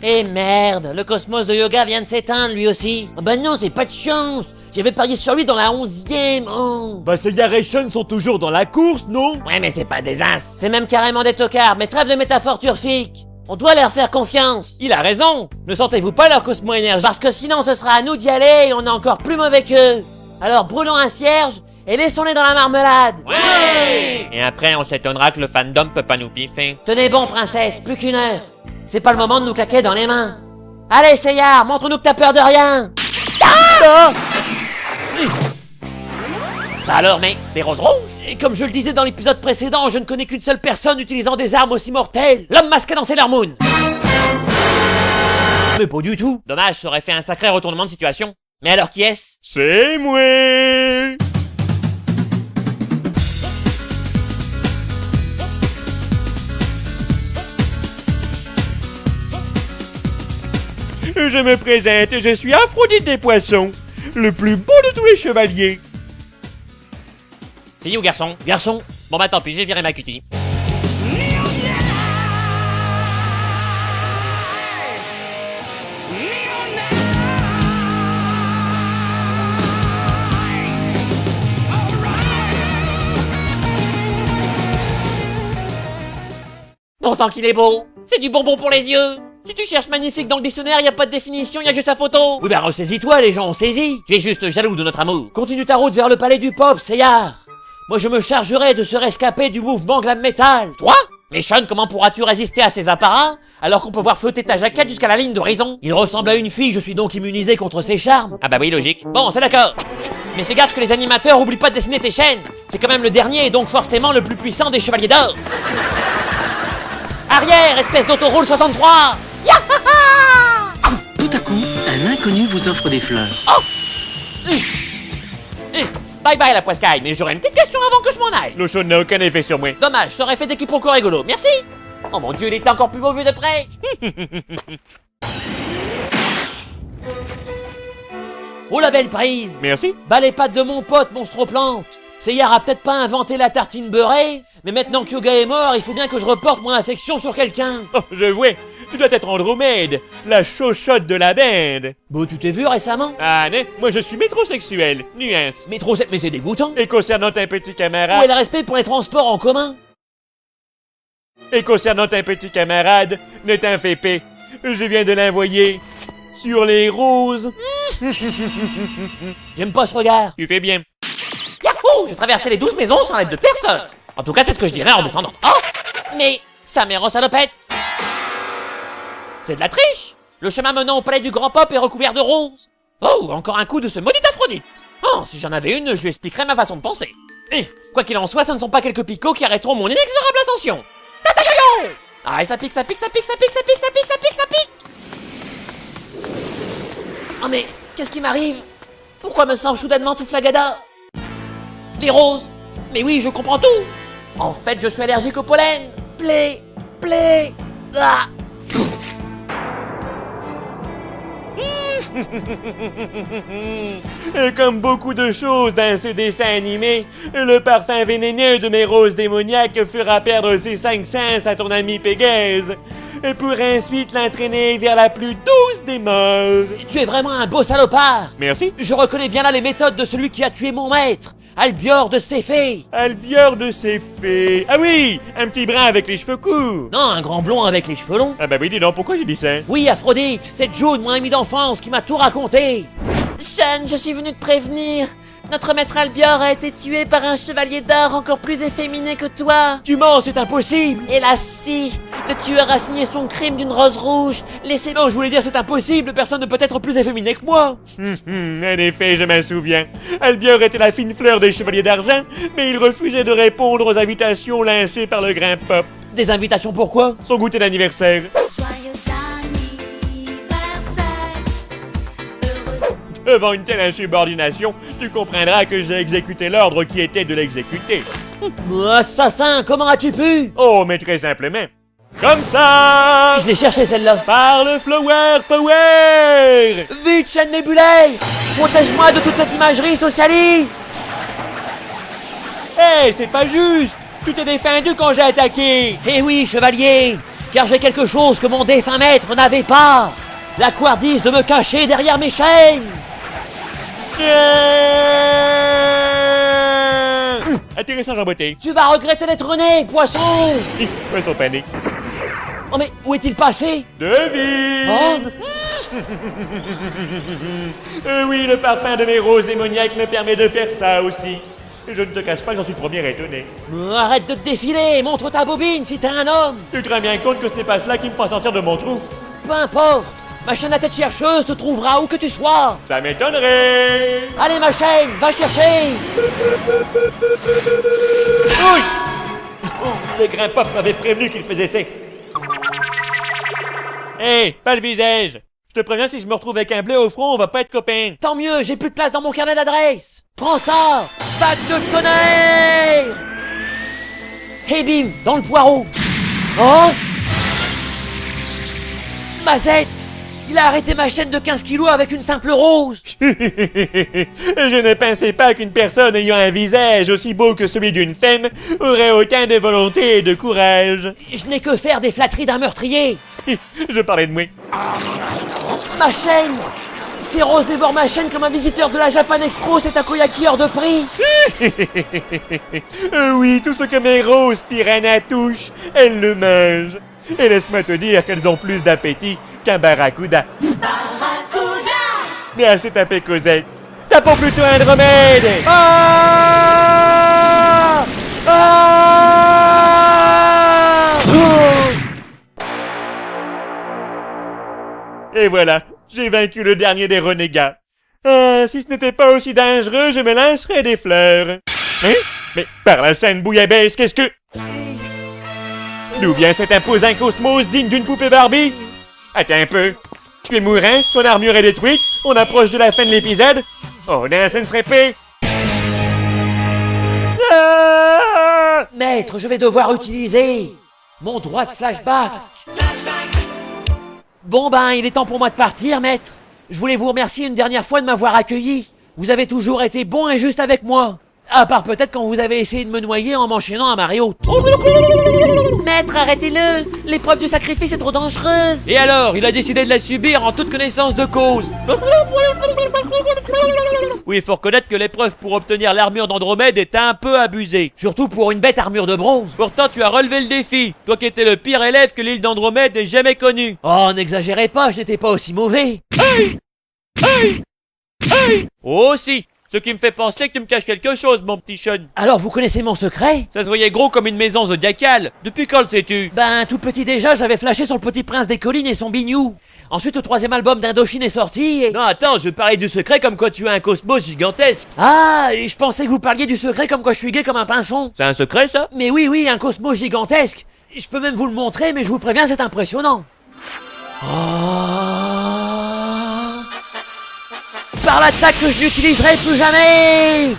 Eh merde, le cosmos de yoga vient de s'éteindre lui aussi. Oh bah non, c'est pas de chance. J'avais parié sur lui dans la 11e. Oh. Bah Seiya et Sean sont toujours dans la course, non? Ouais, mais c'est pas des as. C'est même carrément des tocards, mais trêve de métaphores turfiques. On doit leur faire confiance. Il a raison. Ne sentez-vous pas leur cosmo-énergie? Parce que sinon ce sera à nous d'y aller et on est encore plus mauvais qu'eux. Alors brûlons un cierge et laissons-les dans la marmelade. Ouais. Et après, on s'étonnera que le fandom peut pas nous piffer. Tenez bon, princesse, plus qu'une heure. C'est pas le moment de nous claquer dans les mains. Allez, Seyar, montre-nous que t'as peur de rien. Ah! Ça alors, mais les roses rouges? Et comme je le disais dans l'épisode précédent, je ne connais qu'une seule personne utilisant des armes aussi mortelles. L'homme masqué dans Sailor Moon. Mais pas du tout. Dommage, ça aurait fait un sacré retournement de situation. Mais alors qui est-ce? C'est moi! Je me présente, je suis Aphrodite des poissons, le plus beau de tous les chevaliers. Fille ou garçon? Garçon. Bon bah tant pis, j'ai viré ma cutie. Bon sang qu'il est beau. C'est du bonbon pour les yeux. Si tu cherches magnifique dans le dictionnaire, y a pas de définition, y a juste sa photo. Oui bah ressaisis-toi, les gens ont saisi. Tu es juste jaloux de notre amour. Continue ta route vers le palais du pop, Seyar. Moi je me chargerai de se rescaper du mouvement glam metal. Toi? Mais Sean, comment pourras-tu résister à ces apparats alors qu'on peut voir flotter ta jaquette jusqu'à la ligne d'horizon? Il ressemble à une fille, je suis donc immunisé contre ses charmes. Ah bah oui, logique. Bon, c'est d'accord. Mais fais gaffe que les animateurs oublient pas de dessiner tes chaînes. C'est quand même le dernier et donc forcément le plus puissant des chevaliers d'or. Arrière, espèce d'autoroule 63. Tout à coup, un inconnu vous offre des fleurs. Bye bye la poiscaille, mais j'aurais une petite question avant que je m'en aille. L'eau chaude n'a aucun effet sur moi. Dommage, ça aurait fait des quiproquos rigolos, merci. Oh mon dieu, il était encore plus beau vu de près. Oh la belle prise. Merci. Bah les pattes de mon pote Monstroplante. Seyar a peut-être pas inventé la tartine beurrée, mais maintenant que Yoga est mort, il faut bien que je reporte mon affection sur quelqu'un. Oh, je vois. Tu dois être Andromède, la chauchotte de la bande. Bon, tu t'es vu récemment? Ah non, moi je suis métrosexuel, nuance. Mais c'est dégoûtant. Et concernant un petit Où est camarade... le respect pour les transports en commun? Ne t'en fais pas. Je viens de l'envoyer sur les roses. J'aime pas ce regard. Tu fais bien. Yahoo! J'ai traversé les 12 maisons sans l'aide de personne. En tout cas, c'est ce que je dirais en descendant. Oh! Mais ça m'est salopette. C'est de la triche. Le chemin menant au palais du Grand Pop est recouvert de roses. Oh, encore un coup de ce maudit Aphrodite. Oh, si j'en avais une, je lui expliquerais ma façon de penser. Quoi qu'il en soit, ce ne sont pas quelques picots qui arrêteront mon inexorable ascension. Tata-yo-yo! Ah, et ça pique, ça pique, ça pique, ça pique, ça pique, ça pique, ça pique, ça pique. Oh mais, qu'est-ce qui m'arrive? Pourquoi me sens soudainement tout flagada? Les roses. Mais oui, je comprends tout. En fait, je suis allergique au pollen. Ah. Comme beaucoup de choses dans ce dessin animé, le parfum vénéneux de mes roses démoniaques fera perdre ses 5 sens à ton ami Pégase, pour ensuite l'entraîner vers la plus douce des morts. Tu es vraiment un beau salopard. Merci. Je reconnais bien là les méthodes de celui qui a tué mon maître, Albior de Céphée. Albior de Céphée. Ah oui, un petit brun avec les cheveux courts. Non, un grand blond avec les cheveux longs. Ah bah oui, dis donc, pourquoi j'ai dit ça? Oui, Aphrodite, c'est June, mon ami d'enfance, qui m'a tout raconté. Sean, je suis venu te prévenir. Notre maître Albior a été tué par un chevalier d'or encore plus efféminé que toi. Tu mens, c'est impossible. Hélas si, le tueur a signé son crime d'une rose rouge. Laissez... Non, je voulais dire c'est impossible, personne ne peut être plus efféminé que moi. En effet, je m'en souviens. Albior était la fine fleur des chevaliers d'argent, mais il refusait de répondre aux invitations lancées par le Grand Pop. Des invitations pourquoi? Son goûter d'anniversaire. Devant une telle insubordination, tu comprendras que j'ai exécuté l'ordre qui était de l'exécuter. Assassin, comment as-tu pu? Oh, mais très simplement. Comme ça! Je l'ai cherché celle-là. Par le Flower Power! Vite, chaîne Nébulée! Protège-moi de toute cette imagerie socialiste! Hey, c'est pas juste! Tu t'es défendu quand j'ai attaqué! Eh oui, chevalier! car j'ai quelque chose que mon défunt maître n'avait pas. La couardise de me cacher derrière mes chaînes. Atterrissage en beauté. Tu vas regretter d'être né, poisson. Poisson panique. Oh mais où est-il passé? Devine! Oh, Oui, le parfum de mes roses démoniaques me permet de faire ça aussi. Et je ne te cache pas que j'en suis le premier étonné. arrête de te défiler, montre ta bobine si t'es un homme. Tu te rends bien compte que ce n'est pas cela qui me fera sortir de mon trou? Peu importe, ma chaîne à tête chercheuse te trouvera où que tu sois. Ça m'étonnerait! Allez ma chaîne, va chercher. Oui! Oh, le grain pop m'avait prévenu qu'il faisait ça. Hé, pas le visage! Je te préviens, si je me retrouve avec un bleu au front, on va pas être copains. Tant mieux, j'ai plus de place dans mon carnet d'adresse. Prends ça, vague de tonnerre. Hey bim, dans le poireau. Oh, Mazette, il a arrêté ma chaîne de 15 kilos avec une simple rose. Je ne pensais pas qu'une personne ayant un visage aussi beau que celui d'une femme aurait autant de volonté et de courage. Je n'ai que faire des flatteries d'un meurtrier. Je parlais de moi. Ma chaîne, ces roses dévorent ma chaîne comme un visiteur de la Japan Expo, c'est takoyaki hors de prix. Oui, tout ce que mes roses piranha touchent, elles le mangent. Et laisse-moi te dire qu'elles ont plus d'appétit qu'un barracuda. Mais assez tapé Cosette. Tapons plutôt Andromède. Ah ah Et voilà, j'ai vaincu le dernier des renégats. Ah, si ce n'était pas aussi dangereux, je me lancerais des fleurs. Hein? Mais par la sainte bouillabaisse, qu'est-ce que... D'où vient cet imposant cosmos digne d'une poupée Barbie? Attends un peu. Tu es mourant, ton armure est détruite, on approche de la fin de l'épisode. Oh non, ce ne serait pas... Ah! Maître, je vais devoir utiliser mon droit de flashback. Bon ben, il est temps pour moi de partir, maître. Je voulais vous remercier une dernière fois de m'avoir accueilli. Vous avez toujours été bon et juste avec moi. À part peut-être quand vous avez essayé de me noyer en m'enchaînant à Mario. Maître, arrêtez-le. L'épreuve du sacrifice est trop dangereuse. Et alors, il a décidé de la subir en toute connaissance de cause. Oui, il faut reconnaître que l'épreuve pour obtenir l'armure d'Andromède est un peu abusée. Surtout pour une bête armure de bronze. Pourtant, tu as relevé le défi. Toi qui étais le pire élève que l'île d'Andromède ait jamais connu. Oh, n'exagérez pas, je n'étais pas aussi mauvais. Oh si. Ce qui me fait penser que tu me caches quelque chose, mon petit Sean. Alors vous connaissez mon secret? Ça se voyait gros comme une maison zodiacale. Depuis quand le sais-tu? Ben, tout petit déjà, j'avais flashé sur le Petit Prince des Collines et son bignou. Ensuite, le 3e album d'Indochine est sorti et... Non, attends, je parlais du secret comme quoi tu as un cosmos gigantesque. Ah, et je pensais que vous parliez du secret comme quoi je suis gay comme un pinson. C'est un secret, ça? Mais oui, un cosmos gigantesque. Je peux même vous le montrer, mais je vous préviens, c'est impressionnant. Oh... Par l'attaque que je n'utiliserai plus jamais.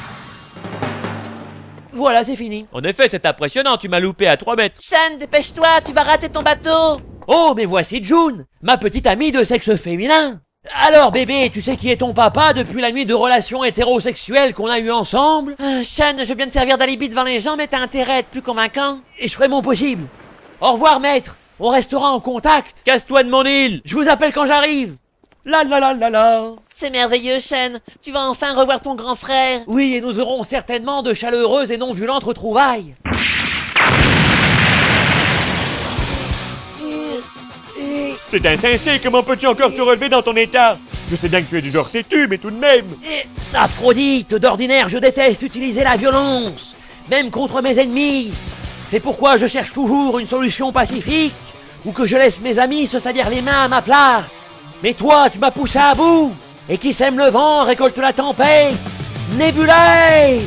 Voilà, c'est fini. En effet, c'est impressionnant, tu m'as loupé à 3 mètres. Shan, dépêche-toi, tu vas rater ton bateau. Oh, mais voici June, ma petite amie de sexe féminin. Alors bébé, tu sais qui est ton papa depuis la nuit de relations hétérosexuelles qu'on a eues ensemble? Shan, je viens de servir d'alibi devant les gens, mais t'as intérêt à être plus convaincant. Et je ferai mon possible. Au revoir maître, on restera en contact. Casse-toi de mon île. Je vous appelle quand j'arrive. La la la la la. C'est merveilleux, Shen. Tu vas enfin revoir ton grand frère. Oui, et nous aurons certainement de chaleureuses et non violentes retrouvailles. C'est insensé, comment peux-tu encore te relever dans ton état? Je sais bien que tu es du genre têtu, mais tout de même. Aphrodite, d'ordinaire, je déteste utiliser la violence, même contre mes ennemis. C'est pourquoi je cherche toujours une solution pacifique, ou que je laisse mes amis se salir les mains à ma place. Mais toi, tu m'as poussé à bout, et qui sème le vent récolte la tempête. Nébulée!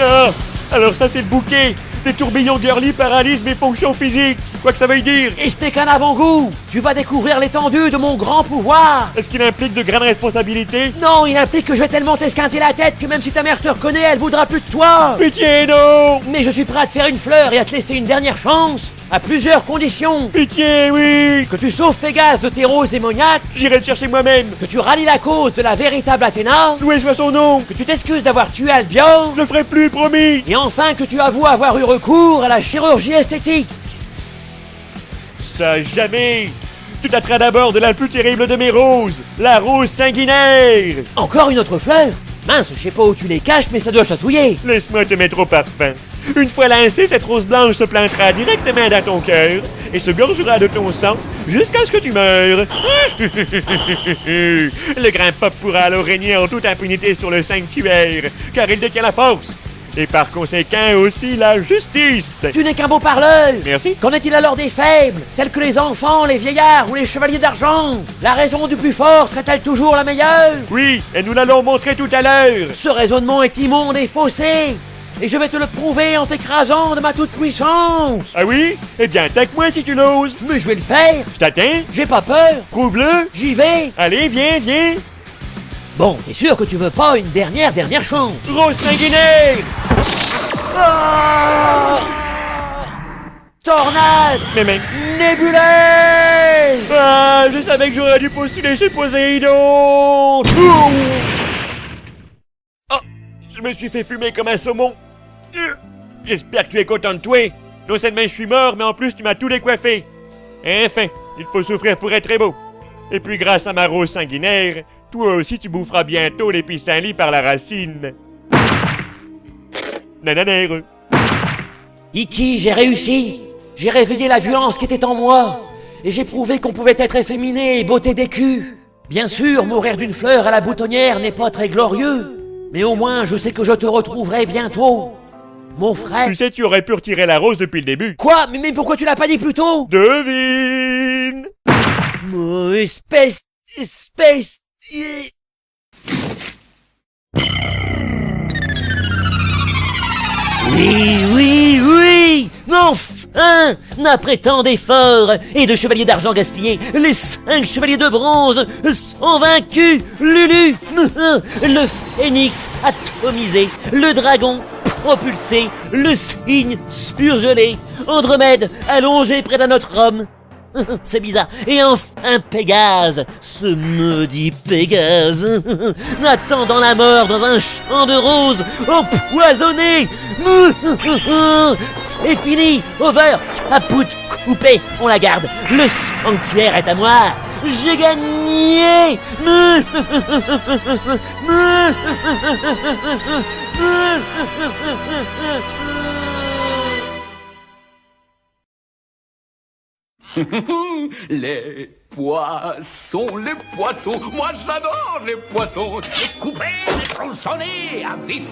Ah, alors ça c'est le bouquet. Des tourbillons girly paralysent mes fonctions physiques. Quoi que ça veuille dire. Et ce n'est qu'un avant-goût. Tu vas découvrir l'étendue de mon grand pouvoir. Est-ce qu'il implique de grandes responsabilités? Non, il implique que je vais tellement t'esquinter la tête que même si ta mère te reconnaît, elle voudra plus de toi. Pitié, non. Mais je suis prêt à te faire une fleur et à te laisser une dernière chance, à plusieurs conditions. Pitié, oui. Que tu sauves Pégase de tes roses démoniaques, J'irai le chercher moi-même. que tu rallies la cause de la véritable Athéna, Loué soit son nom. que tu t'excuses d'avoir tué Albion, Je le ferai plus, promis. et enfin que tu avoues avoir eu recours à la chirurgie esthétique. Ça jamais! Tu tâteras d'abord de la plus terrible de mes roses, la rose sanguinaire! Encore une autre fleur? Mince, je sais pas où tu les caches, mais ça doit chatouiller. Laisse-moi te mettre au parfum. Une fois lancée, cette rose blanche se plantera directement dans ton cœur et se gorgera de ton sang jusqu'à ce que tu meures. Le grand Pop pourra alors régner en toute impunité sur le sanctuaire, car il détient la force. Et par conséquent aussi la justice. Tu n'es qu'un beau parleur. Merci. Qu'en est-il alors des faibles, tels que les enfants, les vieillards ou les chevaliers d'argent? La raison du plus fort serait-elle toujours la meilleure? Oui, et nous l'allons montrer tout à l'heure. Ce raisonnement est immonde et faussé. Et je vais te le prouver en t'écrasant de ma toute-puissance. Ah oui? Eh bien, attaque-moi si tu l'oses. Mais je vais le faire. Je t'attends. J'ai pas peur. Prouve-le. J'y vais. Allez, viens, viens. Bon, t'es sûr que tu veux pas une dernière chance? Rose sanguinaire. Tornade! Mais même. Nébuleuse! Ah, je savais que j'aurais dû postuler chez Poséidon. Oh, je me suis fait fumer comme un saumon. J'espère que tu es content de toi. Non seulement je suis mort, mais en plus tu m'as tout décoiffé. Enfin, il faut souffrir pour être très beau. Et puis grâce à ma rose sanguinaire, toi aussi tu boufferas bientôt les pissenlits par la racine. Nananère. Iki, j'ai réussi. J'ai réveillé la violence qui était en moi. Et j'ai prouvé qu'on pouvait être efféminé et beauté d'écu. Bien sûr, mourir d'une fleur à la boutonnière n'est pas très glorieux. Mais au moins, je sais que je te retrouverai bientôt. Mon frère... Tu sais, tu aurais pu retirer la rose depuis le début. Quoi? Mais pourquoi tu l'as pas dit plus tôt? Devine. Oh, espèce... Oui! Enfin! Après tant d'efforts et de chevaliers d'argent gaspillés, les 5 chevaliers de bronze sont vaincus! Lulu! Le phénix atomisé, le dragon propulsé, le cygne surgelé, Andromède allongé près d'un autre homme. C'est bizarre. Et enfin Pégase, ce maudit Pégase, attendant la mort dans un champ de roses empoisonné. C'est fini, over, caput, coupé, on la garde. Le sanctuaire est à moi. J'ai gagné. Les poissons, moi j'adore les poissons. Découpés, tronçonnés à vif.